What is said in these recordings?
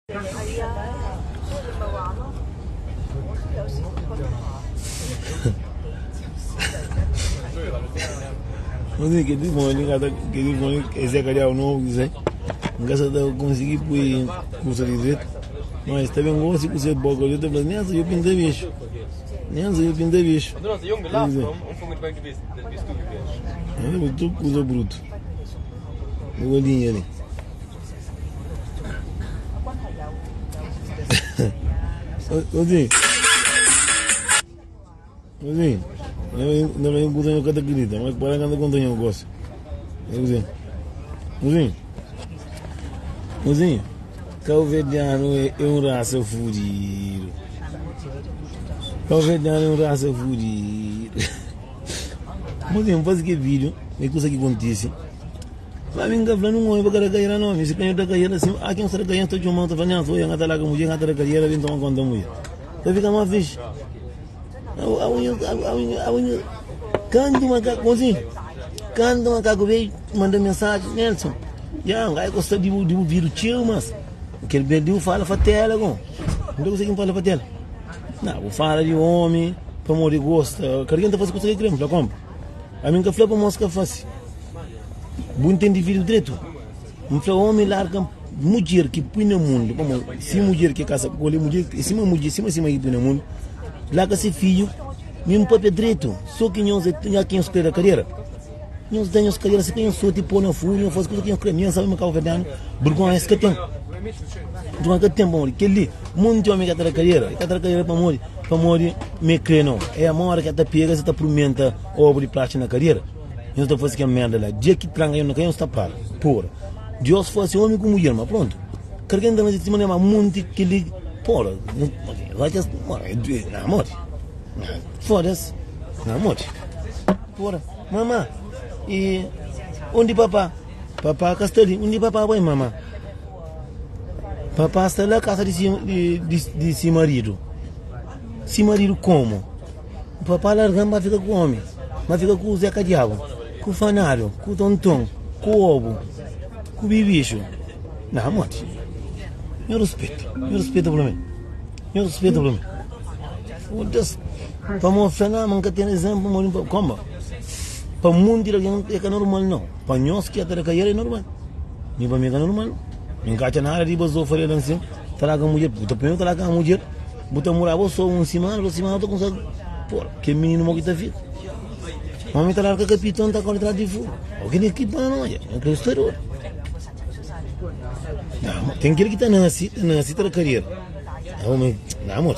Não tem que dizer, esse cara não dizer, nunca se dá conseguir pôr curso de direito, mas também gosto de ser boca, eu também nem sei eu pintei bicho, é tudo coisa bruto, o olhinho ali. Ozinho, não é coisa que eu cada querida, mas para cada conta eu gosto. Ozinho, calvediano é raça fudido. Calvediano é raça fudido. Ozinho, faz que vídeo, é coisa que acontece. Mas vem cá falando um para cair não, se canha da cair assim, aqui não será cair todo mundo falando só yang até lá com mulher até cair vem tomar conta mulher. Vai ficar uma vez. Quando uma cago veio manda mensagem, Nelson, já vai gostar de ouvir o tio, mas que ele perdeu fala para tela, não consegue falar para tela. Não, vou falar de homem, para morrer gosta, quem tá fazendo coisa que creme, já compra. A minha café para mosca fácil. Bom indivíduo direito. Então, homem larga mulher que põe no mundo. Se mulher que casa com mulher, cima que põe no mundo, larga seu filho, mesmo papel direito. Só que nós temos quem escolhe a carreira. Nós temos carreira, se tem só tipo na fúria, faz coisa que nós queremos, sabe me calma verdade. Vergonha esse que tem. Durante o tempo, amor, que ali, muito homem que está na carreira, para morrer, me crê não. É a maior que está pega, você está promenta obra de plástico na carreira. Eu estou fazendo que merda lá. Dia que tranga eu não quero estar para. Porra. Deus fosse homem com mulher, mas pronto. Carregando também de cima de uma monte que ele. Porra. Vai ter. Na morte. Foda-se. Na morte. Porra. Mamã. E. Onde papá? Papá Casteli. Onde papá vai, mamã? Papá está lá na casa de seu marido. Se marido como? O papá largando vai ficar com o homem. Vai ficar com o Zé Cadiabo. Com o fanário, com o tontão, com o ovo, com o bibicho. Não, morte. Eu respeito pelo mim. Foda-se. Para mostrar, não, nunca tem exemplo, como? Para o mundo é normal, não. Para nós que até cair é normal. Nem para mim é normal. Não cacha nada de você oferecer assim. Traga a mulher, puta, primeiro traga a mulher. Buta morava só um semana, tu consegue. Porra, que menino mau que está feito. Homem está lá com o capitão, está com o trato de fogo. Alguém tem que ir para nós, não quero exterior. Não, tem aquele que está nascido na carreira. Homem, não, amor.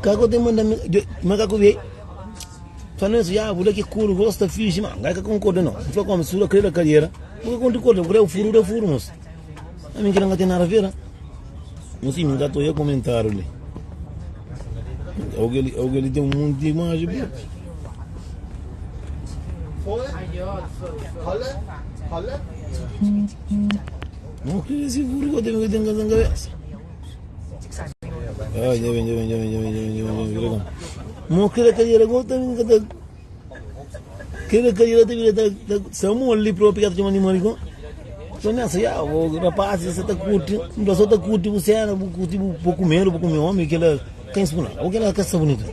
Cago tem mandamento, mas cago veio. Falando assim, vou que curo, gosta, fixe, mas não concorda não. Não foi como se eu queria a carreira, porque quando concorda, eu o furo, moço. A mim que não tem nada a ver, não sei, me dá todo comentário ali. Alguém tem um monte de imagem, não queria esse furo que eu tenho que na cabeça. Já vem. Não queria carreira, eu também queria carreira, se eu morro ali para o pecado de uma animal, então nessa, o rapaz, você está curtindo, não só está curtindo, você era pouco menos, pouco meu homem, que ela, quem se põe, ou que ela caça bonita.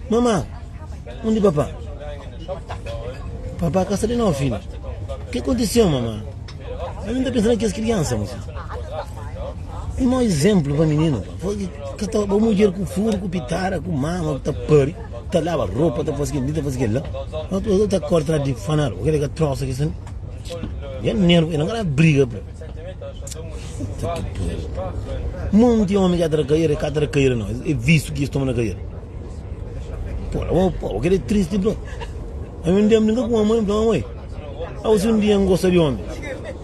Mamãe, onde papá? Papai caça de novo, filho. O que aconteceu, mamãe? Eu ainda pensando que as crianças, moça. É um exemplo para menino. Uma mulher com furo, com pitara, com mama, com tapari, tá lava roupa, tá fazendo lá. Eu tá cortando de fanar, o que é troça aqui, sabe? É nervo, não é briga, bro. Monte de homem que está cair, não. É visto que estão na cair. Pô, o que é triste, bro. Eu não tenho ninguém com a mãe, para mãe. Eu se um dia não gosto de homem.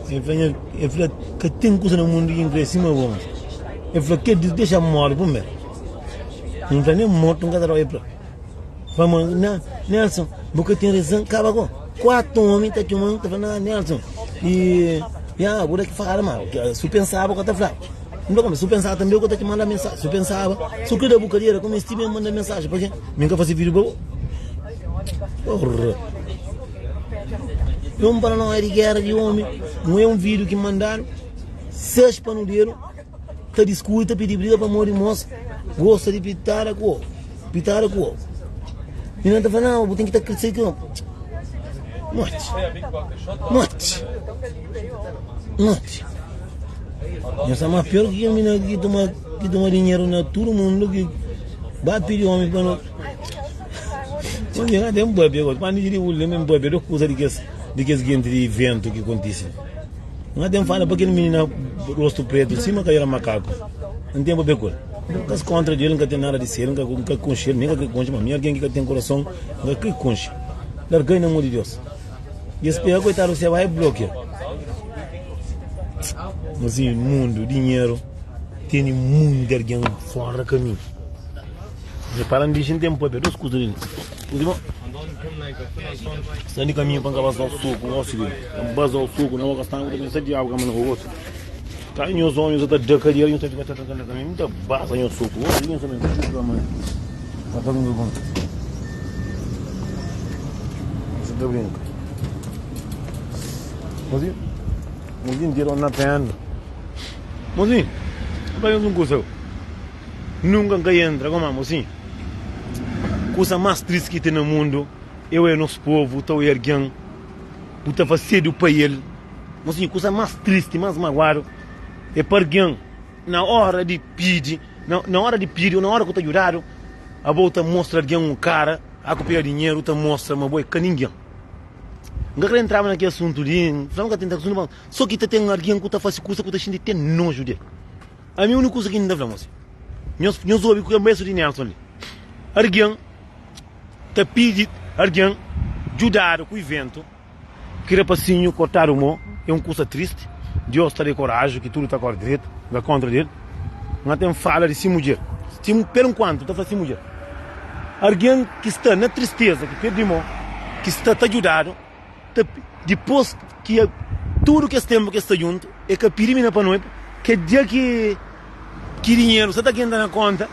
Eu falei que tem coisa no mundo que cresce mais bom. Eu falei que deixa morrer por mim. Não tem nem morto, não quer trabalhar para. Vamos, Nelson, porque tem razão, acaba com 4 homens que estão falando, Nelson. E, agora que fala mal, se pensava que está fraco. Não como, se pensava também que eu te manda mensagem, se pensava, se eu queria a bucadeira, como estive me manda mensagem, porque nunca fazia vídeo bom. Porra. Não para não é de guerra de homem, não é um vídeo que mandaram, 6 panudeiros, tá discuta pedir briga para morrer moça gosta de pitar a co e não tá falando não tem que estar crescendo morte eu sou mais pior que a mina que toma dinheiro na todo mundo que vai pedir homem para nós quando eu tenho um bebê agora quando eu digo o leme bebê eu coisa de que gente de evento que acontece não tem fala para aquele menino rosto preto cima que era macaco não tem bebê cor as contra dele não tem nada de ser nunca conche nem que conche mas alguém que tem coração nunca que conche larga no amor de Deus e espera coitado você vai bloquear mas assim mundo dinheiro tem mundo de alguém fora do caminho reparando de gente tem bebê dos coisas dele está de caminho para acabar o suco o osso dele base ao suco não vai gastar muito de água no rosto tá em os homens da deca de ali tá também muita base em suco o osso dele também tá mano tá todo bom isso deu bem mozinho tiro na tenda mozinho vai um curso nunca entra como mozinho coisa mais triste que tem no mundo eu e nosso povo estou erguendo puta facedo para ele mas assim, coisa mais triste mais magoado é para alguém na hora de pedir na hora que eu ajudado a volta mostra alguém um cara a copiar dinheiro tá mostra uma boa que ninguém não quero entrar naquele assunto de não quero tentar assunto só que tem alguém que tá fazendo coisa que tá gente tem nojo dele a minha única coisa que não dá assim nós ouve que é mesmo de Nelson ali alguém te pede alguém ajudar com o evento que era passinho cortar o mão é uma coisa triste Deus está de coragem que tudo está correto direito vai contra dele não tem fala de si mulher por enquanto está fazendo mulher alguém que está na tristeza que perde mão que está ajudado depois que tudo que tempo que está junto é que pirimina para nós que dia que dinheiro você está aqui na conta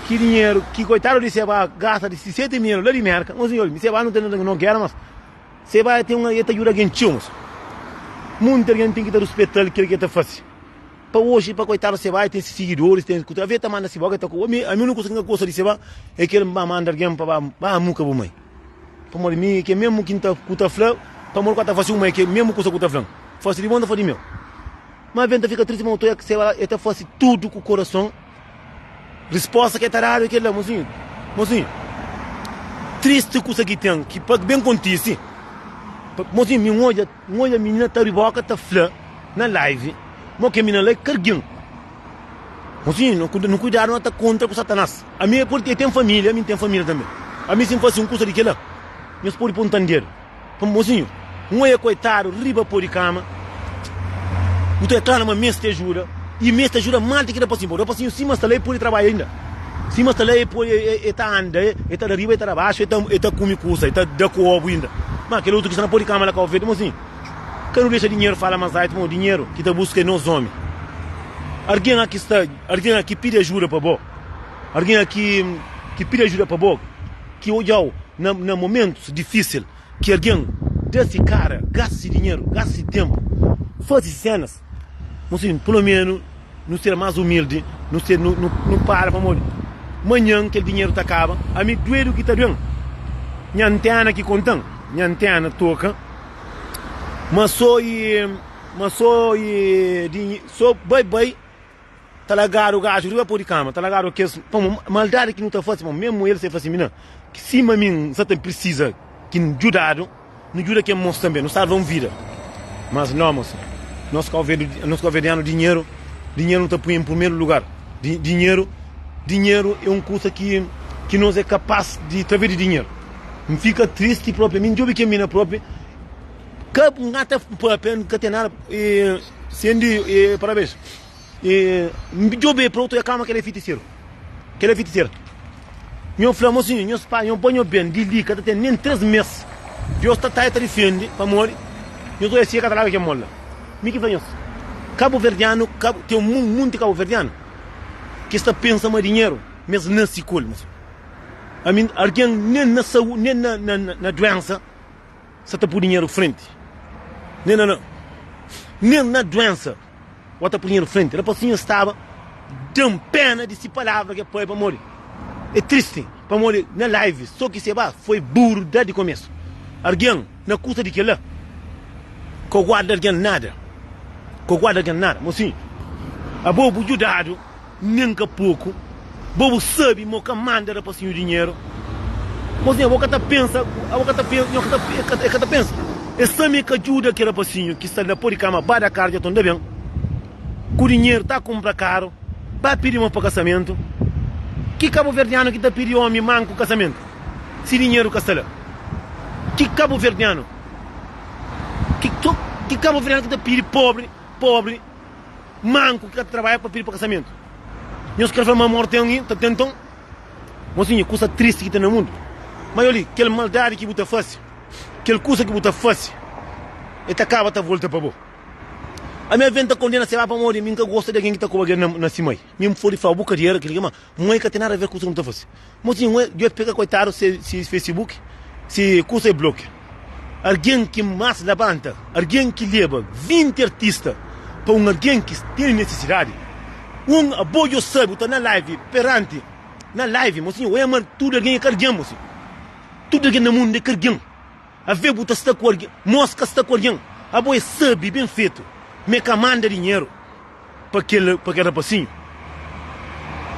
que dinheiro que coitado de Seba gasta de 7 mil lá de merca mas olha Seba não quer mas Seba tem uma ajuda gentil muita gente tem que dar respeito ao que ele está fazendo para hoje para coitado Seba tem seguidores tem a ver também na Seba que está com a minha única coisa que eu gosto de Seba é que ele manda alguém para a muca para mãe para morrer mim que mesmo que está flão para morrer que está fazendo mãe que mesmo coisa que está flão faz de bom da meu mas a venda fica triste mas que Seba está fazendo tudo com o coração resposta que é tarado é que ele mozinho triste coisa que tem que bem acontece mozinho minha olha menina tá riboca tá flã na live mas que menina lá carguinho mozinho não cuidaram não tá contra com Satanás a minha porque tem família também a mim se fosse coisa de que lá meus pode pôr entender mozinho olha coitado riba por de cama o teu cara uma mês te ajuda e mês te ajuda mal que dá para cima eu passinho cima está lá por trabalhar ainda cima está lá por está anda está arriba está abaixo está come coisa está da coabo ainda mas aquele outro que está na por cama lá com o feito mas assim que não deixa dinheiro fala mais alto o dinheiro que está busca nos homens alguém aqui pede ajuda para bo alguém aqui que pede ajuda para bo que olhou na momentos difíceis que alguém desse cara gaste dinheiro gaste tempo faz cenas mas assim, pelo menos não ser mais humilde não para morrer amanhã que o dinheiro está acaba a mim doedo que está doendo minha antena que contam minha antena toca mas só bye tá lagado o gajo riba por de cama tá lagado que maldade que não está fácil mesmo ele se faz assim que cima mim só tem precisa que não ajuda que mostra também não salva vida mas não moço nós calvediano dinheiro não está põe em primeiro lugar dinheiro é uma coisa que nós é capaz de trazer de dinheiro me fica triste propriamente eu vi que a minha própria que não está que tem nada sendo parabéns eu vi pronto e calma que ele é feiticeiro meu flamo assim meus pais eu ponho bem de que tem nem 3 meses eu está defende para morrer eu estou assim que é mola me que venho Cabo Verdeano tem mundo de Cabo Verdeano que está pensando em dinheiro mas não se colma a mim alguém nem na saúde nem na doença está por dinheiro frente nem na doença bota por dinheiro frente era assim estava dão pena de se palavra que põe para morrer. É triste para morrer na live, só que se vai, foi burro desde o começo. Alguém, na custa de que lá, que guarda alguém nada. Que guarda alguém nada, mocinho. A bobo ajudado, nunca pouco. Bobo sabe, mo que manda para o dinheiro. Mocinho, a boca tá pensa, essa me que ajuda que era pacinho, que está na por cama, para a cara de tonda bem. Com o dinheiro tá compra caro, para pedir uma para casamento. Que cabo verdeano que tá pedindo homem manco casamento? Se dinheiro castela. Que cabo verdeano? Que cabo verdeano que tá pedindo pobre, manco que trabalha para pedir para casamento? Nós queremos uma morte alguém, tá tentando. Mocinho, coisa triste que tem no mundo. Mas olha, aquela maldade que você faz, aquela coisa que você faz, e te acaba de voltar para você. A minha venda condena se vai para morrer, minha gosta de alguém que está com alguém na cima. Minha foi de falar boca de dinheiro, que ele mãe que tem nada a ver com o que você faz. Mocinho, eu pego coitado se Facebook, se coisa é bloque. Alguém que mais levanta, alguém que leva 20 artistas para alguém que tem necessidade. Apoio sabe, está na live, perante, na live, mocinho, eu amo tudo alguém é carguém, mocinho. Tudo alguém no mundo é carguém. A ver você está com alguém, mosca está com alguém. A boia sabe, bem feito. Me manda dinheiro para aquele rapacinho.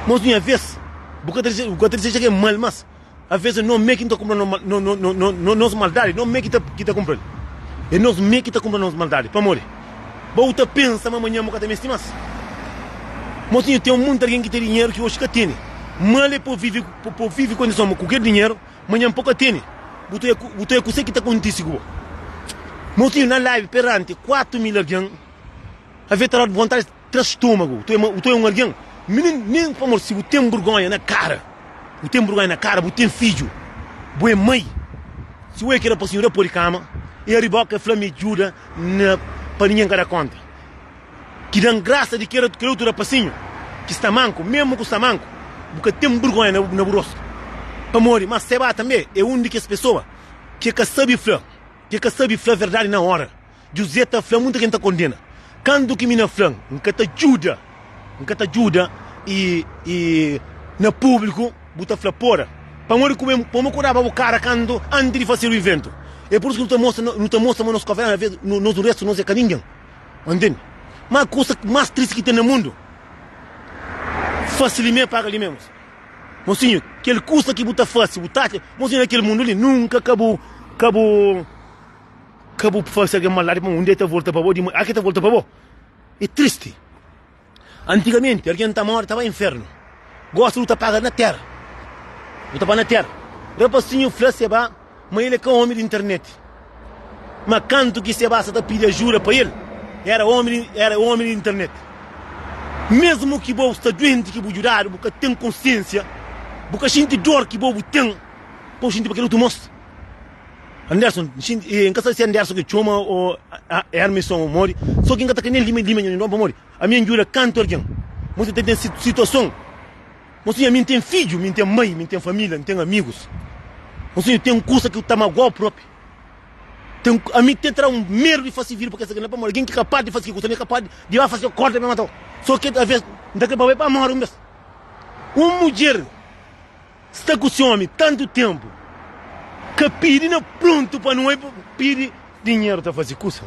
Mocinho, a vezes, porque você chega mal, mas a vezes não me que está comprando nos maldade, não me que está comprando. É nós me que está comprando nos maldade, para morrer. Você pensa, mas amanhã você me estimas. Mocinho, tem um monte de alguém que tem dinheiro que hoje que tem. Mal é por viver condição com qualquer dinheiro, amanhã pouco tem. Você é coisa que está acontecendo. Mocinho, na live perante 4 mil alguém, a ver ter vontade de ter estômago. Você é um alguém. Nem para morrer, se você tem vergonha na cara, você tem vergonha na cara, você tem filho, você é mãe. Se você quer para o senhor por cama, e a riboca fala me ajuda para ninguém dar conta. Que dão graça de que outro rapacinho que está manco, mesmo que está manco, porque tem vergonha no rosto. Para morrer, mas se vai também, é uma das pessoas que sabe falar, a verdade na hora. José está falando, muita gente condena. Quando que me na flan, nunca te ajuda e no público, bota fala fora. Para morrer como curava o cara quando antes de fazer o evento. É por isso que não te mostra nos cafés, às vezes nos restos não se ninguém. Entende? Mas a coisa mais triste que tem no mundo, facilmente paga ali mesmo. Mocinho, aquele custo que você faz, mocinho, aquele mundo ali nunca acabou por fazer alguém malado, mas um dia volta para você, aqui volta para você. É triste. Antigamente, alguém está morto, estava no inferno. Gosta de pagar na terra. Você paga na terra. Rapacinho, fala se vai, mas ele é homem de internet. Mas quanto que se vai, você pedir ajuda para ele? Era homem de internet. Mesmo que você está doente, que você ajudar, você tem consciência, você sente dor que você tem, você sente porque ele te mostra. Anderson, em casa de Anderson que chama o Hermes ou mori, só que em casa que nem lima não para mori. A minha ajuda canto alguém. Você tem situação. Você a mim tem filho, mim tem mãe, mim tem família, mim tem amigos. Você tem um curso que está igual próprio. A mim tem um medo de fazer vídeo porque essa não é para morrer. Alguém que é capaz de fazer, você não é capaz de fazer o corte para matar. Só que às vezes não é para morrer mesmo. Uma mulher está com esse homem tanto tempo que pede pronto para não pedir dinheiro para fazer curso.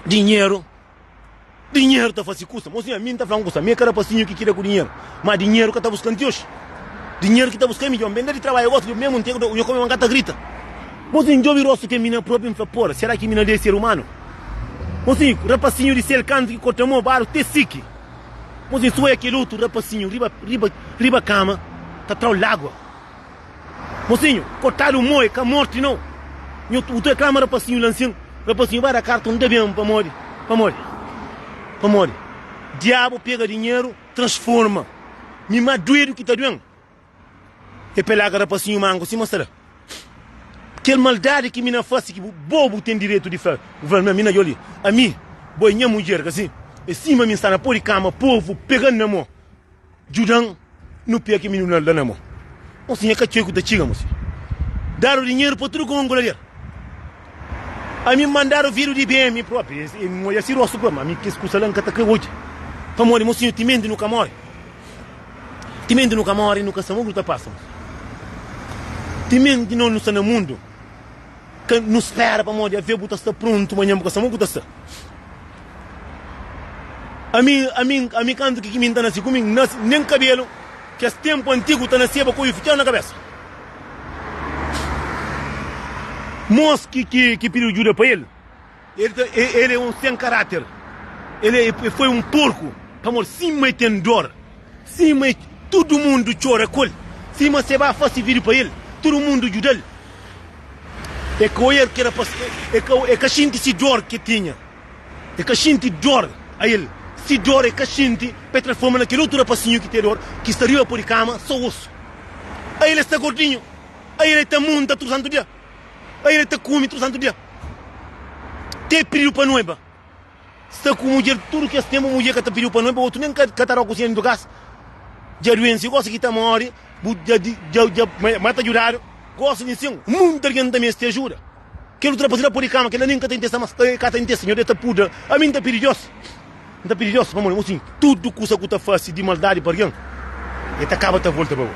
Dinheiro para fazer curso. Mocinha, a mim está falando curso. A minha cara passinho que queria com dinheiro. Mas dinheiro que está buscando hoje. Dinheiro que está buscando milhão. Vender de trabalho, eu gosto mesmo, eu como uma gata grita. Mocinho, eu vi rosto que a minha própria me fala, porra, será que a minha é ser humano? Mocinho, rapacinho de ser canto que cortamou baro, te sique. Mocinho, sou aquele outro rapacinho, riba cama, tá atrás água. Mocinho, cortaram o moe, que a morte não. Eu tô reclamando rapacinho lancinho, rapacinho vai dar cartão de bem para morrer. Diabo pega dinheiro, transforma. Me madoeiro que tá doendo. E pelaga rapacinho mango, se mostra. Que maldade que mina faz, que bobo tem direito de fazer. Governo, mina yoli. A mim, boi minha mulher, assim. E cima me está na por cama, povo, pegando na mão. Judão, no pé que menino na mão. Mocinha, que tchego da chiga, mocinha. Dar o dinheiro para tudo com um goleiro. A mim mandaram vir de BM próprio. E mulher se rosto para mim, que escuta lá que tá hoje. Pamori, mocinho, timende nunca morre. Timende nunca morre, nunca se muda passa. Timende não está no mundo. Que nos espera para morrer, a ver buta está pronto, amanhã nunca se muda está. A mim canto que me está nascendo comigo, nem cabelo, que esse tempo antigo está nascendo com o fitel na cabeça. Moço que pediu ajuda para ele. Ele é um sem caráter. Ele foi um porco. Amor, cima tem dor. Cima todo mundo chora com ele. Cima você vai fazer vídeo para ele. Todo mundo ajuda ele. É que eu que era é que a gente se dor que tinha. É que a gente dor a ele. Se dor é que a gente para transformar naquele outro passinho que tem dor, que estaria por cama, só osso. Aí ele está gordinho. Aí ele está muito truzando dia. Aí ele está come truzando dia. Tem perigo para noiva. Está com mulher, tudo que tem uma mulher que está pedindo para noiva, outro nem cataró cozinhando do gás. Já doença, gosta que está morre, já mata jurado, gosta de sim, muita gente também se ajuda. Quero ultrapassar por cama, que ela nem tem testa, mas tem testa, senhor, está puda. A mim está perigoso. Está perigoso, vamos lá, assim, tudo que você faz de maldade para alguém, ele acaba de volta para você.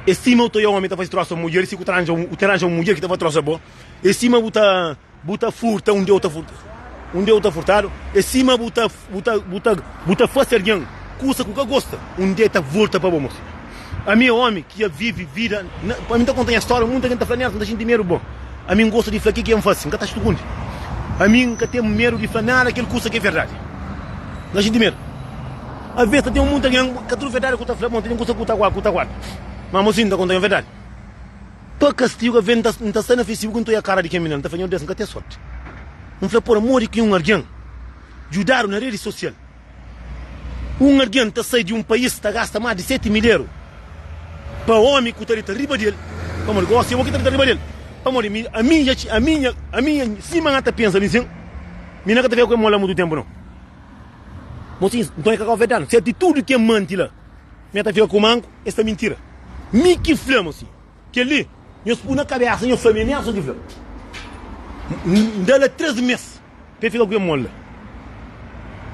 E cima o teu homem está fazendo troço a mulher, se o tranja uma mulher que está fazendo troço a boa, e cima buta furta, onde eu está furtado, e cima buta fazer alguém, coisa que eu gosto, onde está volta para você. A minha homem que vive vida, para mim está contando a história, muita gente está falando, não tem dinheiro bom. A mim gosta de falar que é um fácil, nunca está estudando. A mim que tem medo de falar aquele coisa que é verdade. Não tem medo. Às vezes tem muita gente que tudo verdade que está falando, tem coisa que está guarda. Mas mocinho está contando a verdade. Para castigo, a venda não está sendo Facebook, não estou a cara de quem me não está fazendo dessa, nunca tem sorte. Não foi por amor que alguém ajudaram na rede social. Alguém está saindo de um país que está gasta mais de 7 mil euros para o homem que está riba dele. Como ele gosta, eu vou que está riba dele. Amor, a minha, se não está pensando nisso, minha não está vendo que eu mola muito tempo, não. Mocinho, não é que é verdade. Se a atitude que é mentira, minha está vendo com o manco, essa é mentira. Me que flama, assim. Que ali, eu pus na cabeça, eu falei, nem de flama. Dela 3 meses, para ficar com eu mola.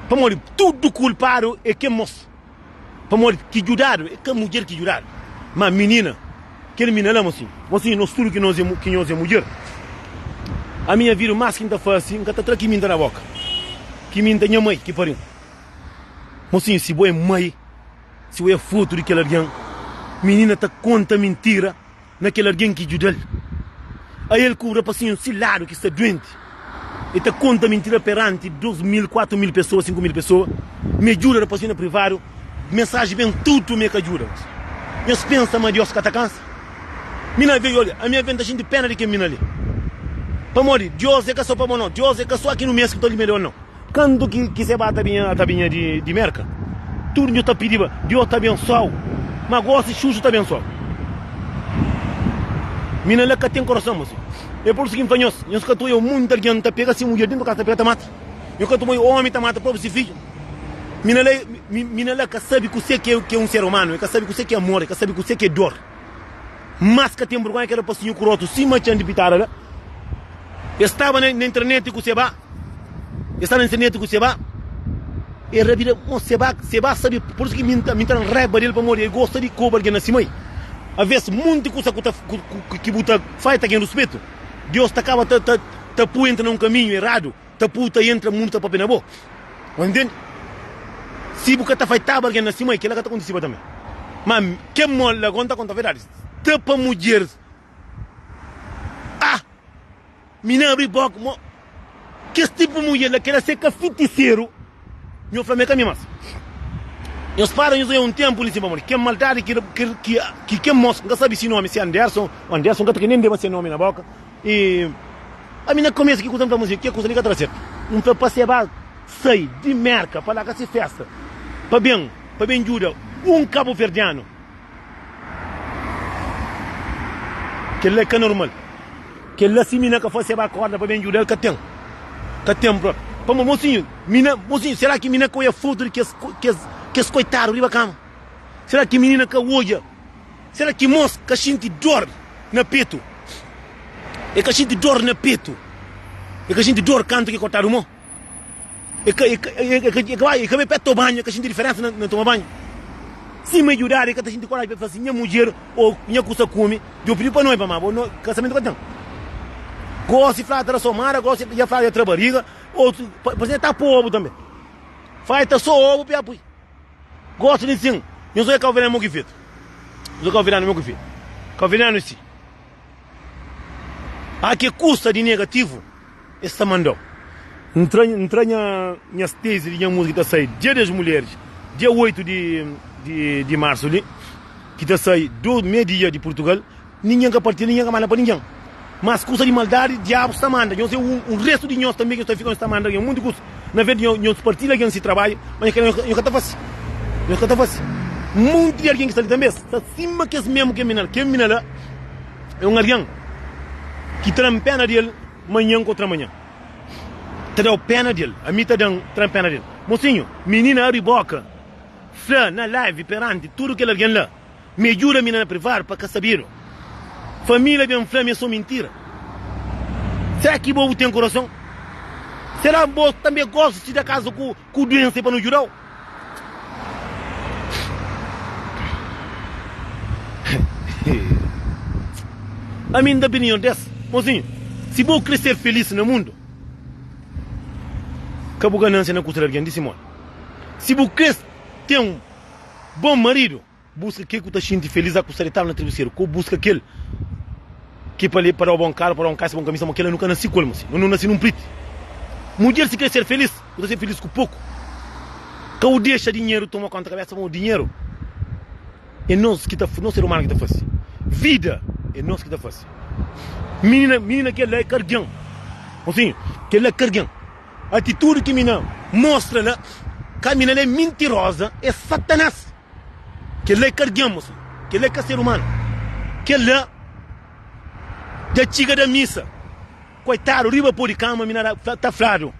Para morrer, tudo culpado é que é moço. Para morrer, que ajudaram, é que a mulher que ajudaram. Mas menina, aquele menina lá, mocinho, nós tudo que nós é mulher. A minha vida mais que está fácil, que está aqui minta na boca. Que minta minha mãe, que pariu. Mocinho, se boa é mãe, se boa é futuro daquele alguém, menina está conta mentira naquele alguém que ajuda ele. Aí ele cobra passinho cilado que está doente. Ele está conta mentira perante 2.000, 4.000 pessoas, 5.000 pessoas. Me ajuda a passinho privado, mensagem bem tudo me ajuda. Meus pensa, mas Deus que está cansa. Mina veio, olha, a minha venda gente pena de que mina ali. Para morrer, Deus é que só para morrer, Deus é que só aqui no mês que estou ali melhor não. Quando que se bate a tabinha de merca, tudo Deus está pedindo, Deus está abençoado, mas gosta de chuchu está abençoado. Mina lá que tem coração, moço. É por isso que me fanhou, eu estou eu muito alguém está pega assim mulher dentro da casa, pega mata. Eu estou o homem está mata próprio filho. Mina lá que sabe que você que é um ser humano, que sabe que você que é amor, que sabe que você que é dor. Mas que tem vergonha que era passinho curoto, cima tinha de pitar, né? Estava na internet que você vai, está na internet que você vai, e revira, você vai, sabe, por isso que me entra na raiva dele para morrer, gosta de cobrar alguém assim, mãe. Às vezes, muita coisa que buta faz aqui no respeito, Deus te acaba, te põe entra num caminho errado, te puta entra muito para pena boa, entende? Se você está fazendo alguém assim, mãe, que ela está acontecendo também. Mas, que mola, conta a verdade. Tapa mulher. Mina abri boca. Que esse tipo de mulher, que ela seca feiticeiro. Meu Flamengo é minha massa. Eu espero que eu um tempo ali, amor. Que maldade que moço. Não sabe se nome, se Anderson. Anderson, que nem deve ser nome na boca. E a mina começa aqui com tanta música. Que coisa liga trazer. Não foi para ser sai de merca, para lá que se festa. Para bem Júlia. Um cabo verdiano. Que ele é normal. Que ele assim mina que foi se corda para bem Júlia que tem bro. Para mocinho, será que mina que é futuro que é coitado riba cama? Será que menina que olha? Será que moço que a gente dor na peito? É que a gente dor na peito. É que a gente dor canto que cortar o mo. que me pede banho, que a gente diferença não toma banho. Se me ajudar, que a gente coragem para fazer minha mulher ou minha custa come, eu pedi para nós, para mas casamento que tem. Gosto de falar da somara, gosto de falar da barriga, ou por exemplo, tá povo também. Faz tá só ovo, pia pui. Gosto de sim. Eu sou calvinano muito feito. Eu sou calvinano muito feito. Calvinano sim. A que custa de negativo, esta mandou. Entranha minhas teses de minha música, está saindo dia das mulheres, dia 8 de março, ali, que está saindo do meio-dia de Portugal, ninguém que partilha, ninguém que manda para ninguém. Mas custa de maldade, diabo está mandando. Eu sei resto de nós também que está ficando está mandando, muito custa. Na verdade, nós partilha esse trabalho, mas eu não está fácil. Eu não está fácil. Muito de alguém que está ali também, está acima que é mesmo que é mina lá, é alguém que tem pena dele, manhã contra manhã. Terá pena dele, a mim tem pena dele. Mocinho, menina riboca, flã na live, perante, tudo que ele alguém lá, me ajuda a menina a privar para que saber. Família bem flã, é só mentira. Será que o tem coração? Será que você também gosta de dar casa com doença para não ajudar? A minha opinião dessa, mocinho, se vou crescer feliz no mundo, acabou ganância na cultura alguém, disse modo. Se vou crescer, ter um bom marido, busca aquele que está sentindo feliz a custar estar na travesseira, que busca aquele que para o bom carro, para um carro, bom camisa, aquele nunca nasci colmo, não nasci num preto. Mulher se quer ser feliz, você ser feliz com pouco. Que o deixa dinheiro, toma conta da cabeça, o dinheiro. É nós que está, não ser humano que está fazendo. Vida é nós que está fazendo. Menina que ela é carguão. Assim, que ela é carguão. A atitude que a menina mostra lá, que a menina é mentirosa, é Satanás. Que ela é carguão, assim. Que ela é ser humano. Que ela já chega da missa. Coitado, riba por de cama, a menina está flado.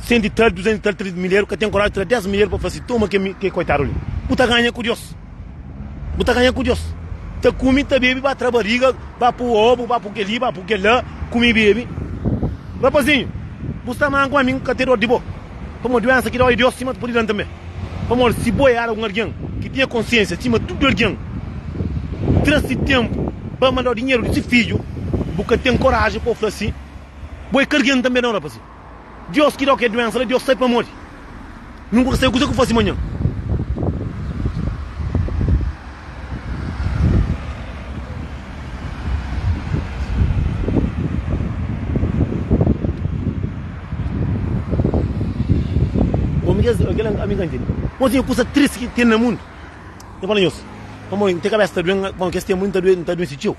130, 230 milheiros, que tem coragem de ter 10 milheiros para fazer. Toma que coitado ali. Buta ganha com Deus. Buta ganha com Deus. Te come, te bebe, vai para barriga, vai para o ovo, vai para o que ali, vai para o que lá, come e bebe. Rapazinho, você está com a mim, que tem de boa. Como doença que dá Deus, cima por ir também. Como se boiar alguém que tenha consciência, cima tudo alguém. Traz tempo para mandar o dinheiro desse filho, porque tem coragem para fazer assim. Boi carregando também não, rapazinho. Deus que dá que é doença, Deus sai para morrer. Nunca sei o que eu faço amanhã. Amiga entende. Mas tem coisa triste que tem no mundo. Eu falo isso. Vamos ter cabeça doendo, bom que tem muito doendo esse tio.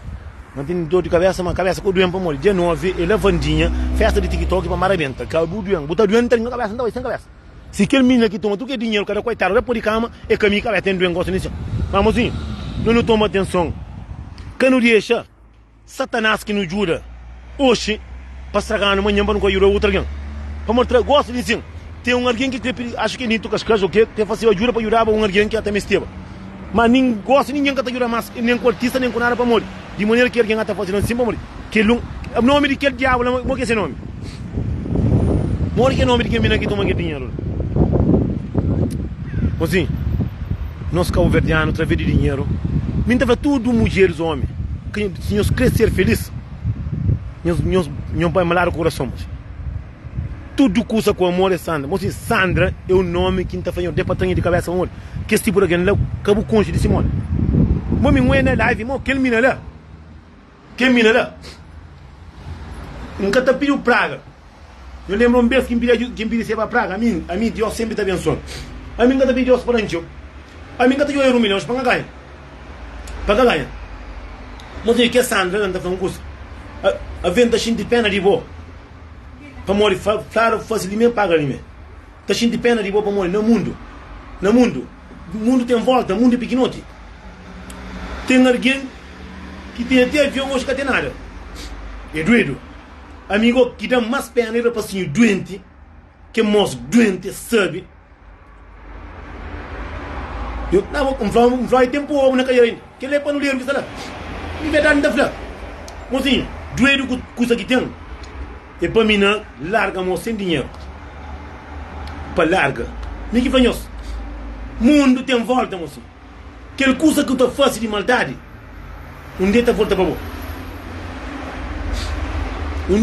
Não tem dor de cabeça, mas cabeça com doendo para morrer. Dia 9, ele vandinha, festa de TikTok para marabenta. Cabo doendo, botar doendo tem cabeça, não vai sem cabeça. Se aquele menino aqui toma tudo que é dinheiro, cada coitado, vai por de cama, é caminho, cabeça tem doendo, gosta nisso. Mas mozinho, não toma atenção. Quando deixa, Satanás que nos ajuda, hoje, para estragar amanhã, para não ajudar outro alguém. Para mostrar, gosta disso. Tem alguém que acho que nem tu cascas o quê? Tem fazer ajuda para ajudar alguém que até me esteve. Mas ninguém gosta, ninguém que te ajuda mais, nem com artista, nem com nada para morrer. De maneira que alguém está fazendo assim para morrer. Que o nome de aquele diabo, não é esse nome. Morre que é o nome de quem vem aqui toma aquele dinheiro. Assim, nós cabo-verdianos, através de dinheiro, me dava tudo mulheres, homens. Se nós crescer feliz, nós vai malar o coração. Tudo custa com amor é Sandra. Mas Sandra é o nome que está fazendo de patanha de cabeça amor. Que esse tipo de alguém lá, cabo conche de Simone. Mas me mueve na live, mas aquele mina lá. Aquele mina lá. Nunca te pediu praga. Eu lembro um vez que me pediu ser para praga. A mim Deus sempre está abençoando. A mim nunca te pediu Deus para anjo. A mim nunca te pediu milhões para ganhar. Para ganhar. Mas o que é Sandra não está fazendo coisa. A venda de pena de boa. Para morrer, claro, facilmente paga ali mesmo. Está cheio de pena de boa para morrer no mundo. No mundo. O mundo tem volta, o mundo é pequenote. Tem alguém que tem até avião hoje que tem nada. É doido. Amigo, que dá mais pena era para ser doente, que mais doente, sabe? Eu não vou falar tempo ou na cadeira ainda. Que ele é para não ler o que está lá. E verdade não está falando. Mozinho, doido com coisa que tem. E para mim, larga-me sem dinheiro. para larga. Me que fanhos. Mundo tem volta, moço. Aquele coisa que tu faz de maldade. Dia tá volta para você.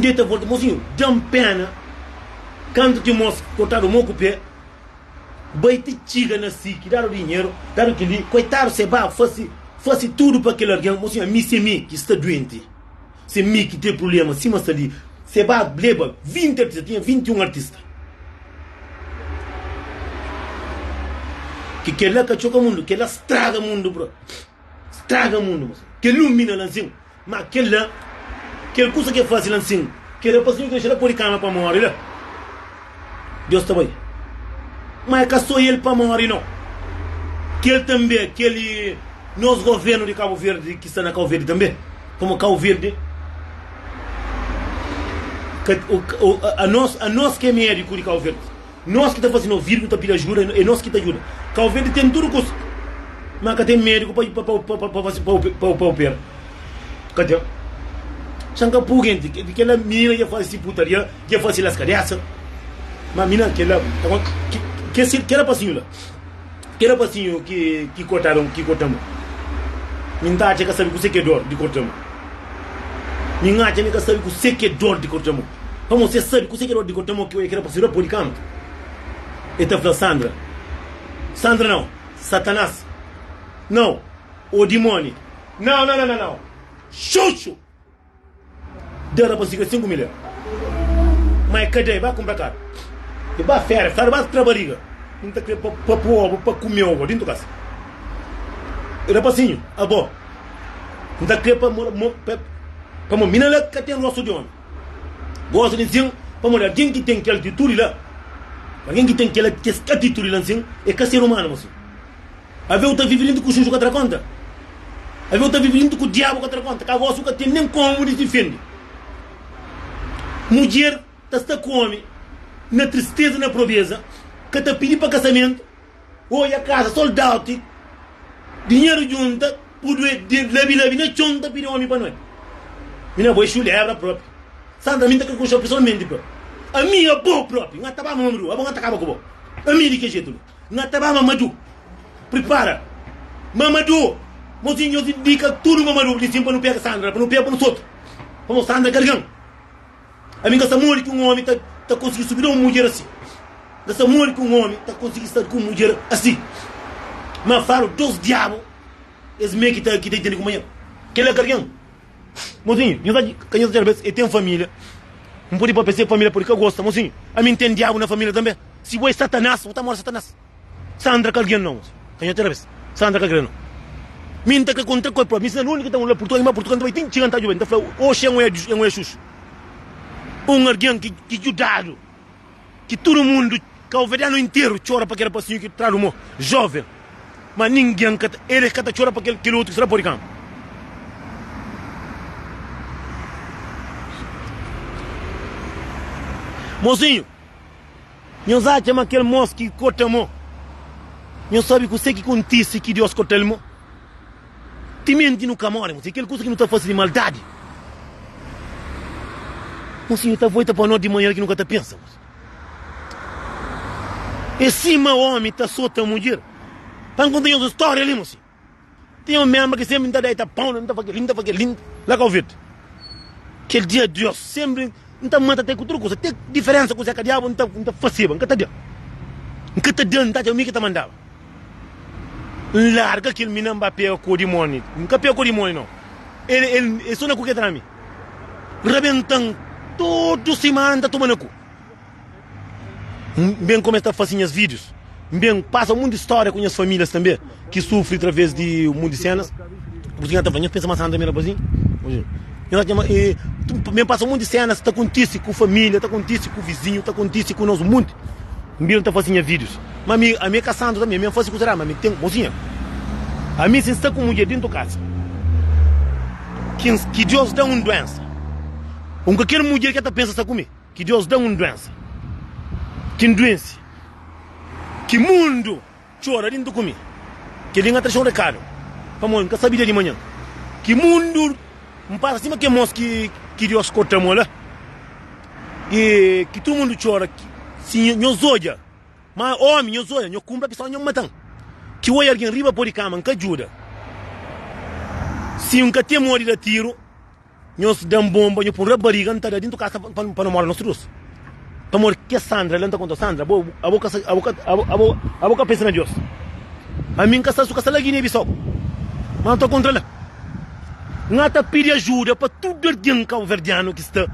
Dia tá volta, mocinho. Dá pena. Quando te mostro cortar o moco pé. Vai te tiga na que dar o dinheiro, dar o que lhe. Coitado, você vai, faz tudo para aquele alguém. Mocinho, é mim que está doente. Se mim que tem problema, se mas ali. Você vai, leva 20 artistas, tinha 21 artistas. Que ela cachoca o mundo, que ela estraga o mundo, bro. Estraga o mundo, que ilumina lancinho. Mas aquela coisa que faz lancinho, que ela passa que deixa por cama para morrer, lá. Deus está bem. Mas é que só ele para morrer, não. Que ele também, que ele, nós governo de Cabo Verde, que está na Cabo Verde também, como Cabo Verde, a nós que é médico de Cabo Verde, nós que está fazendo o vírus, está pedindo ajuda, é nós que está ajuda. Cabo Verde tem tudo custo. Mas cadê médico para operar? Cadê? Chanca pugente, que ela menina já faz esse putaria, já faz as cabeças. Mas menina, que ela era passinho lá. Que era passinho que cortamos. Minha tia que sabe que o sequedor de cortamos. Minha tia que sabe que o sequedor de cortamos. Como você sabe que o sequedor de cortamos que era passinho por campo. Então falou Sandra. Sandra não. Satanás. Não. O demônio. Não. Xuxu. Dera para 5 milhões. Mas cadê? Vai comprar caro. E vai férias, vai trabalhar. Não está querendo para comer ovo dentro da casa. Era passinho, a boa. Não está querendo para uma mina lá que tem rosto de homem. Gosto de dizer, para mulher, alguém que tem aquela atitude lá. Alguém que tem aquela atitude lá, assim, é que é ser humano, moço. A ver, eu estou vivendo com o chuchu que outra conta. A ver, eu estou vivendo com o diabo que outra conta. Que a voz nunca tem nem como de defender. Mulher está com homem, na tristeza, na pobreza, que está pedindo para casamento, ou a casa, soldado, dinheiro junta, pude levar na chonta, pedir homem para nós. Minha voz chulera própria. Sandra, minha que eu pessoalmente, bro. A minha boa própria, não estava mamãe, a boa estava com boa. A minha de que jeito? Não estava mamadu. Prepara. Mamadu. Mozinho, eu digo tudo mamadu, de para não pegar Sandra, para não pegar para os outros. Vamos, Sandra, carregando. A minha mulher que um homem está conseguindo subir uma mulher assim. Essa mulher que um homem está conseguindo estar com uma mulher assim. Mas falo dos diabos. Esse meio que está entendendo como é. Que ele é carregando. Mozinho, eu tenho família. Não pode pensar família porque eu gosto, mozinho. A mim tem diabo na família também. Se você é Satanás, você mora Satanás. Sandra carregando não, mozinho. Canhão outra vez. Sandra carregando não. Minta que contra coisa para mim, se é a única que está lá por tudo, mas por tudo vai ter que cantar jovem. Então falo, oxe é um xuxo. Alguém que ajudado, que todo mundo, que o verano inteiro chora para aquele passinho que traz um jovem, mas ninguém, ele que chora para aquele outro que será por campo. Mozinho, não sabe que aquele moço que corta o mo, não sabe que você que acontece que Deus corta o mo, te mente no camorra, mozinho, aquela coisa que não está fazendo de maldade. Mocinho, está voita para nós de manhã que nunca está pensando. E cima o homem está solto a mulher. Para contar uma história ali, mocinho. Tem um membro que sempre está daí, está pão, não está fazendo lindo. Lá que eu vejo. Aquele dia de Deus, sempre, não está matando até com outra coisa. Tem diferença com o Zé Diabo, não está fazendo, não está dentro. Não está dentro, não está dentro, o que está mandando. Larga aquele menino Mbappé com o demônio. Nunca pegou com o demônio, não. Ele só não é com o que está na mim. Rebentando. Todo semana está tomando cu. Bem começa a fazer os vídeos. Bem passa muita história com as famílias também, que sofrem através de um mundo de cenas. Porque está falando, pensa mais nada, assim. Bem passa muita cenas, está acontecendo com a família, está acontecendo com o vizinho, está acontecendo com o nosso mundo. Bem está fazendo vídeos. Mas a minha caçando também, a minha faz coisa, mas tem mocinha. A minha se está com mulher dentro da casa. Que Deus dá uma doença. Qualquer mulher que está pensando comigo, que Deus dá uma doença. Que doença. Que mundo chora dentro comigo. Que ele entra chorando caro. Vamos, nunca sabia de manhã. Que mundo não passa acima que moço que Deus corta a mola. E que todo mundo chora. Se nos olha, Mas homem, eu sou eu cumpro a pessoa não matando. Que o alguém riba por cama, que ajuda. Se um que tem morrido de tiro, nós damos bomba, nós põe a barriga, não está dentro da casa para não morrer nos trus. Para morrer que Sandra, ela não está contra Sandra, a boca pensa na Deus. A mim que está su casa lá guiné bissau. Mas não estou contra ela. Não está pedindo ajuda para tudo alguém que é o verdiano que está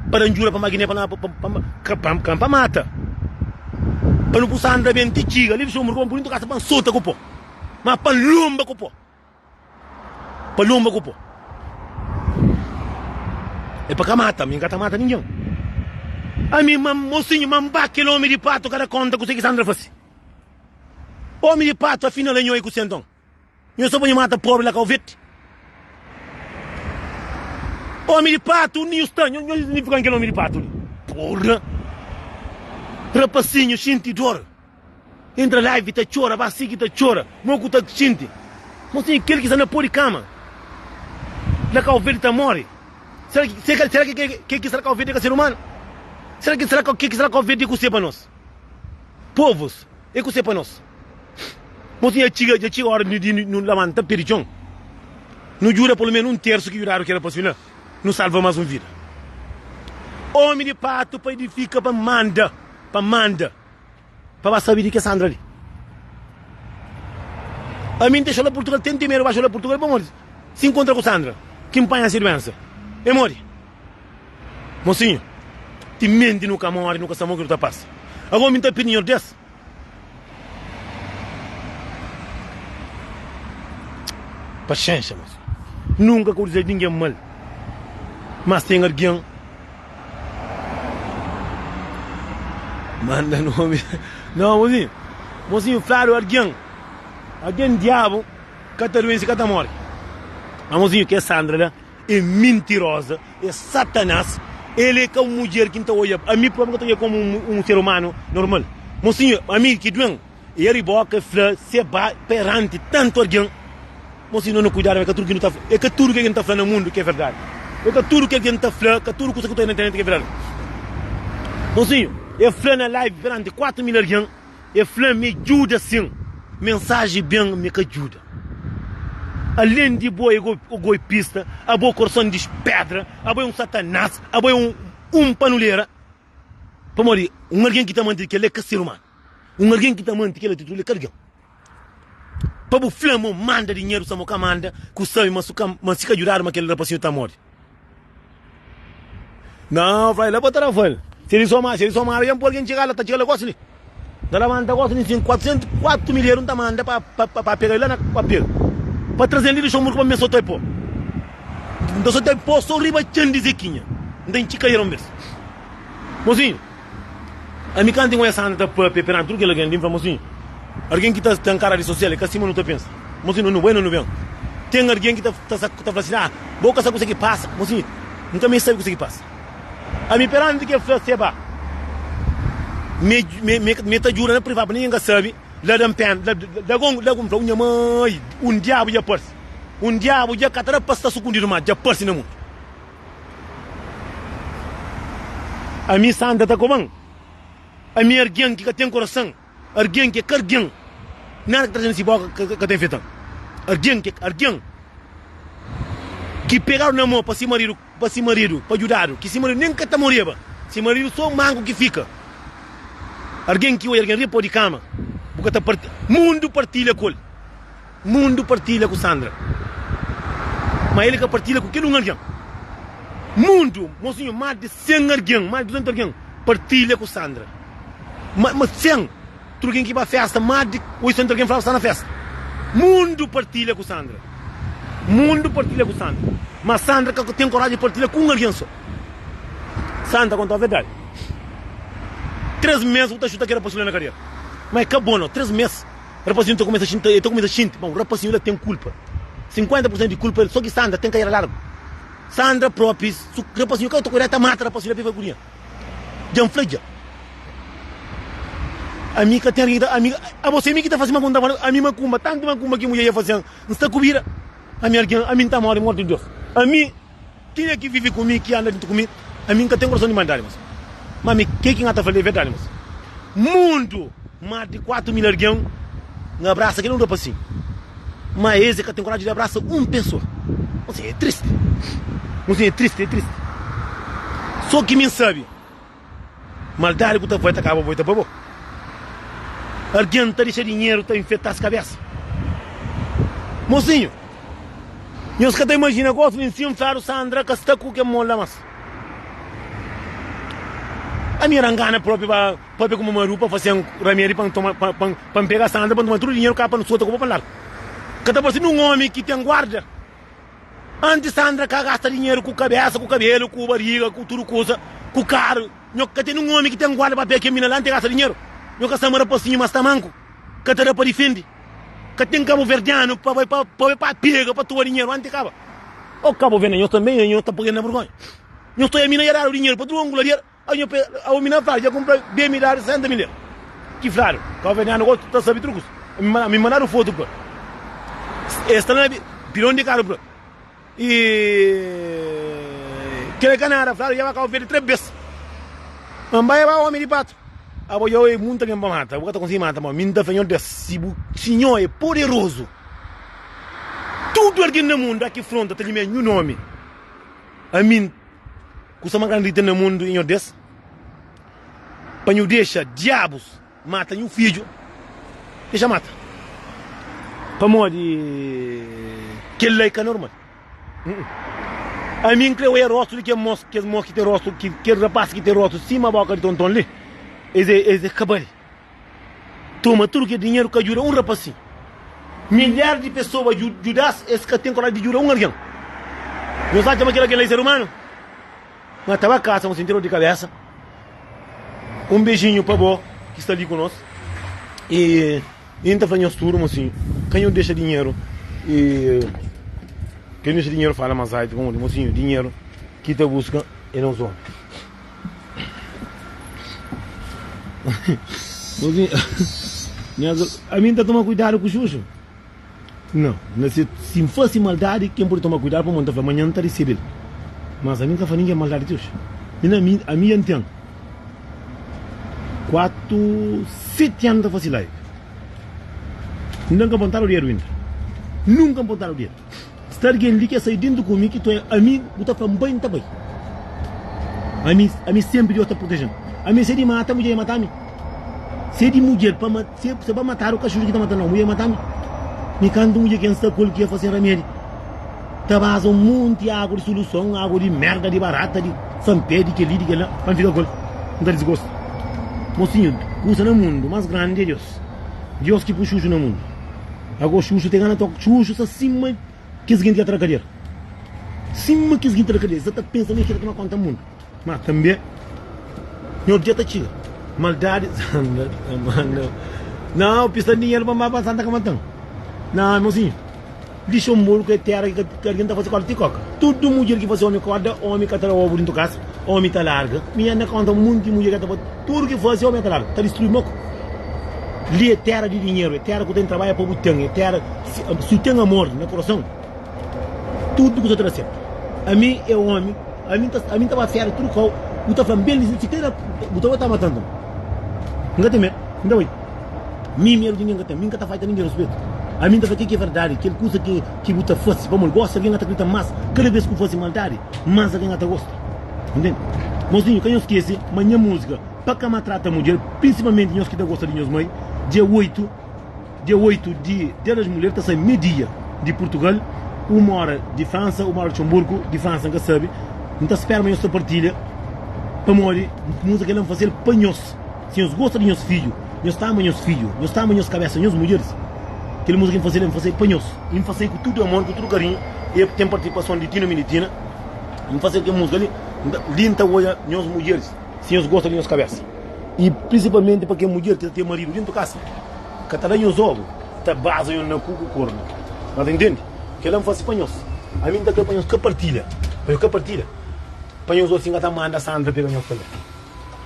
para ajuda para a Guiné para mata. Para não puxar Sandra bem tichiga, ali somos com bonito casa para solta com pó. Mas para lomba com pó. Para lomba com pó. É para que mata, minha gata mata ninguém. A mim, mocinho, mamba quilômetro de pato, cada conta que você Sandra faz. Homem de pato, afinal, é eu que sentam. Eu só vou matar pobre lá com o vete. Homem de pato, nem está, não fica em homem de pato. Porra. Rapacinho, xinti dor. Entra live, tá chora, vai seguir, tá chora. Moco tá xinti. Mocinho, aquele que está na pôr de cama. Lá com o vete tá morre. Será que será que o vete é ser humano? Será que o vete é que para nós? Povos, é que para nós. Mocinho, já chega a hora de não levantar perichão. Não jura pelo menos um terço que juraram que era possível. Não salva mais uma vida. Homem de pato para edificar, para manda. Para saber de que é Sandra ali. A mim deixou lá Portugal, tem dinheiro, baixou lá Portugal, para morrer. Se encontra com Sandra, que empanha a servença. É morre. Mocinho, te mente nunca morre, nunca se morre que não passa. Agora me dá opinião dessa. Paciência, mas nunca corrigi ninguém mal. Mas tem alguém. Manda nome. Não, mozinho, claro, alguém diabo, cataruense, catamore. Mas mozinho, que é Sandra, né? É mentirosa, é Satanás. Ele é uma mulher que não olha. A mim, provavelmente, eu como um ser humano normal. Mozinho, a mim, que doen, e ele boca, flã, se ba, perante, tanto alguém. Mozinho, não cuidar, é que tudo que não está, é que tudo que a gente está falando no mundo que é verdade. É que tudo que a gente está falando, que tudo que você está na internet que é verdade. Mozinho, é falando na live perante 4 mil alguém, é falando me ajuda sim. Mensagem bem me ajuda. Além de boa egoísta, a boa coração de pedra, a boa Satanás, a boa panuleira. Para morrer, alguém que está mantendo que ele é ser humano. Alguém que está mantendo que ele é título de cargão. Para o flamo manda dinheiro, se a manda, que sabe, mas se ajudar, mas aquele rapazinho está morto. Não, vai lá para trabalhar. Se ele somar, eu não alguém chegar lá, está chegando negócio ali. Ela manda negócio de 404 milhões, não está manda para pegar ele lá para pegar. Para trazer ele, deixa o muro para me soltar pô. Então só tem pô, só riba de zequinha. Não tem chica aí, não mesmo. Mozinho, a minha cantinha é Sandra para perante tudo que ele ganha, mozinho. Alguém que está em cara de social, que assim não te pensa. Mozinho, não é, não vem. Tem alguém que está falando assim, boca sabe o que passa. Mozinho, nunca me sabe o que passa. A mim perante que é seba. Me está jurando privado, ninguém sabe. Lá dentro, diabo já passa. Diabo já catara passa sucundido mais, já passa no mundo. A mim Sandra está como? A mim alguém que tem coração. Alguém que é alguém, nada que trazendo esse boca que tem feito. Alguém que pegaram na mão para se marido, para ajudar, que se marido nem que está morrendo, se marido só mango que fica. Alguém que olha, alguém pode cama, porque está mundo partilha com ele, mundo partilha com Sandra, mas ele que partilha com quem não alguém. Mundo, mocinho, mais de 100 alguém, mais de 200 alguém partilha com Sandra, mas 100. Tudo quem que vai à festa, mais de 800 alguém fala está na festa. Mundo partilha com Sandra. Mas Sandra que tem coragem de partilhar com alguém só. Sandra conta a verdade. 3 meses você chuta que era possível na carreira. Mas acabou não, 3 meses. O rapazinho começa a xintar, Bom, o rapazinho tem culpa. 50% de culpa, só que Sandra tem carreira larga. Sandra própria, o rapazinho que eu estou com ele, mata o rapazinho para ir já infleja. A mim que tem a você que está fazendo uma conta, a mim macumba, tanto macumba que a mulher ia fazer, não está cobrindo. A mim está morto de Deus. A mim, quem é que vive comigo, que anda dentro comigo, a mim que tem coração de mandar, mas quem está falando é verdade, mas mundo, mais de 4 mil alguém abraça aquele não dá para assim. Mas esse que tem coragem de abraçar uma pessoa. Assim, é triste. Assim, é triste. Só que me sabe. Maldade que tu vai acaba vai tá bom. Alguém tá deixando dinheiro tá infectar as cabeças. Mocinho. E os que tá imagina gosto de cima claro Sandra que está com que mola mas. A minha rangana própria para como uma roupa fazer um rameiro para tomar para pegar Sandra para tomar todo o dinheiro cá para não soltar como para lá. Que tá parecendo um homem que tem guarda. Antes Sandra que gasta dinheiro com cabeça, com cabelo, com barriga, com tudo coisa, com carro. Eu que tem um homem que tem guarda para pegar que mina lá gasta dinheiro. Eu que samara pocinho mas tamanco. Que tá para defender. Que tem cabo verdiano para pegar para tomar dinheiro antes acaba. O cabo verde eu também eu tá pagando na vergonha. Eu estou a mina gerar o dinheiro para tu angularia. A mina fala já compra bem milhar 60 mil. Que claro, cabo verdiano gosta tá sabe truques. Me mandaram foto pô. Esta não é pirão de carro, bro. E aquele canara, claro, já vai cabo verde 3 vezes. Mas vai homem de pato. Abo eu é muito que mata, eu tô conseguindo matar, mas minta fanho de senhor é poderoso. Tudo aqui no mundo aqui fronte tem meu nome. A mim, custa uma grande no mundo em des. Panho deixa diabos mata um filho. Deixa mata. Para modi que lei que normal. A mim creio é rosto que mosque que tem rosto que rapaz que tem rosto cima boca de tonton ali. Esse cabelo. Toma tudo que é dinheiro que ajuda um rapaz. Milhares de pessoas ajudam esse que tem coragem de ajudar um alguém. Não sabe como aquele ser humano? Mas estava casa, um sentido de cabeça. Um beijinho para o que está ali conosco. E então falamos tudo, assim. Quem deixa dinheiro e quem deixa dinheiro fala mais alto, como mocinho, dinheiro que te busca e não só. A mim tá tomar cuidado com o Xuxo. Não, se fosse maldade, quem pode tomar cuidado para montar amanhã não está recebendo. Mas a mim tá falando que é maldade de Xuxo. A mim entendo. 7 anos da fazer live. Nunca apontaram o dinheiro ainda. Nunca apontaram o dinheiro. Se alguém lhe quer sair dentro comigo, que a mim, eu estou falando bem também. A mim sempre eu estou protegendo. A mim se ele mata, a mulher matar me. Se de mulher, se para matar o cachorro que está matando, a mulher matar me. Me canto mulher que está com o que ia fazer remédio. Tabasa um monte de água de solução, água de merda, de barata, de sampé, de que ali, de que lá, para ficar com ele. Não dá desgosto. Mocinho, usa no mundo, mais grande é Deus. Deus que puxa o no mundo. Agora o Xuxo tem gana de tocar. Xuxo acima que seguinte que atracaria. Cima que seguinte atracaria. Você está pensando que ele toma conta do mundo. Mas também, meu dia está chido. Maldade. Não, pista de dinheiro para mais Santa Camatão. Não, mocinho. Deixa um muro que é terra que alguém está fazendo corte de coca. Tudo mulher que faz homem corda, homem que está lá ovo dentro de casa, homem está larga. Minha não conta muito de mulher que está fazendo. Tudo que faz homem está larga. Está destruindo moco. Ali é terra de dinheiro, é terra que tem trabalho para o botão, é terra se tem amor no coração. Tudo que você traz sempre. A mim é homem, a mim estava fera, tudo que eu estava falando bem, se tem, eu estava matando. Não tem medo, não vai. Mim mesmo ninguém tem, mim que está fazendo ninguém respeito. A mim está falando que é verdade, que ele coisa que você fosse, vamos, gosta, alguém está acreditando mais, cada vez que fosse maldade, mais alguém está gosta. Entende? Mozinho, quem eu esquece, manhã música, para que maltrata a mulher, principalmente nós que não gostam de nós mãe, dia 8 de das mulheres está saindo meio-dia de Portugal, 1 hora de França, 1 hora de Luxemburgo, de França, não sabe? Então espera essa partilha para morrer, música que não fazer para nós. Se nós gostamos de nossos filhos, nós estamos nossos filhos, nós estamos nossas cabeças, nossas mulheres. Aquela música que fazer para nós. E fazer com tudo amor, com tudo carinho, e tem participação de Tina Militina. E fazer aquela música ali, linda olha nossas mulheres, se nós gostamos de nossas cabeças. E principalmente para que a mulher tenha marido dentro de casa. Que está dando os ovos, está base no cuco corno. Mas entende? Que ela não faz para nós. A mim está para nós que partilha. Para que partilha. Para nós assim que está manda a Sandra pegar nós também.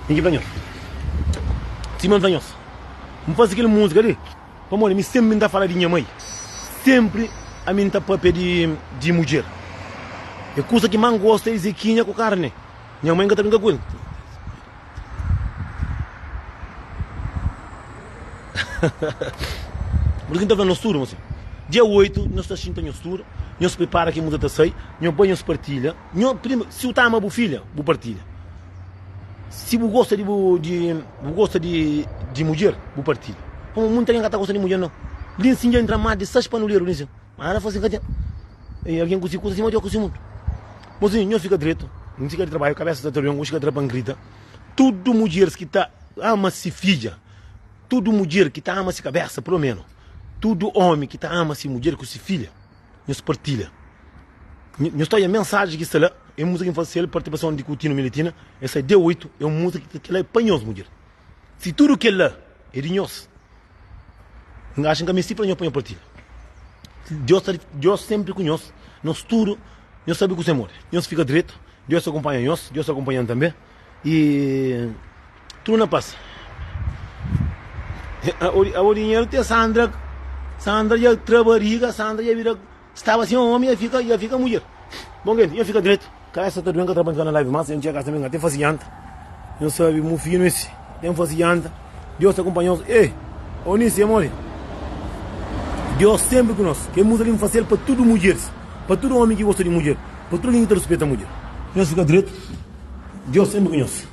Ninguém para nós. Simão para nós. Não faz aquela música ali. Para mim sempre me dá falar de minha mãe. Sempre a mim está para pedir de mulher. É coisa que mais gosta é zequinha com carne. Minha mãe que está brincando com ele. Porque então nós tudo, moço. Dia 8, nós estamos em estudo, nós prepara que muda a sair, nós banhos partilha, se o tama bu filha, bu partilha. Se bu gosta de mulher, bu partilha. Como muita gente está gostando de mulher não. Lin sim já entra mais de 6 panuleiros nisso. Mas ela faz assim, e alguém cozinha coisa assim, mas eu cozinho muito. Mozinho, não fica direito, não fica de trabalho, cabeça da teoria, não fica de trabalho grita. Tudo mulheres que tá ama-se filha, tudo mulher que tá ama-se cabeça, pelo menos. Tudo homem que tá ama-se mulher com se filha, não se partilha. Não estou a mensagem que está lá, é música infantil, participação de Coutinho Militina, essa é D8, é uma música que ela é panhosa, mulher. Se tudo que ela é de nós, acham que a minha cifra não põe a partilha. Deus sempre conhece, nós tudo, nós sabemos que você morre, nós fica direito, Deus acompanha nós, Deus acompanha também, e tudo não passa. O dinheiro tem Sandra já trabalha, Sandra já vira, estava assim um homem, já fica mulher. Bom, gente, já fica direito. Cara, essa tudo bem que eu trabalho na live, mas a gente já gasta também, tem faciante. Eu sabe, muito fino esse, tem faciante. Deus acompanha nós. Ei, Onísio, amor. Deus sempre conosco, que é muito fácil para tudo mulheres, para todo homem que gosta de mulher, para todo mundo que respeita a mulher. Deus fica direito, Deus sempre conhece.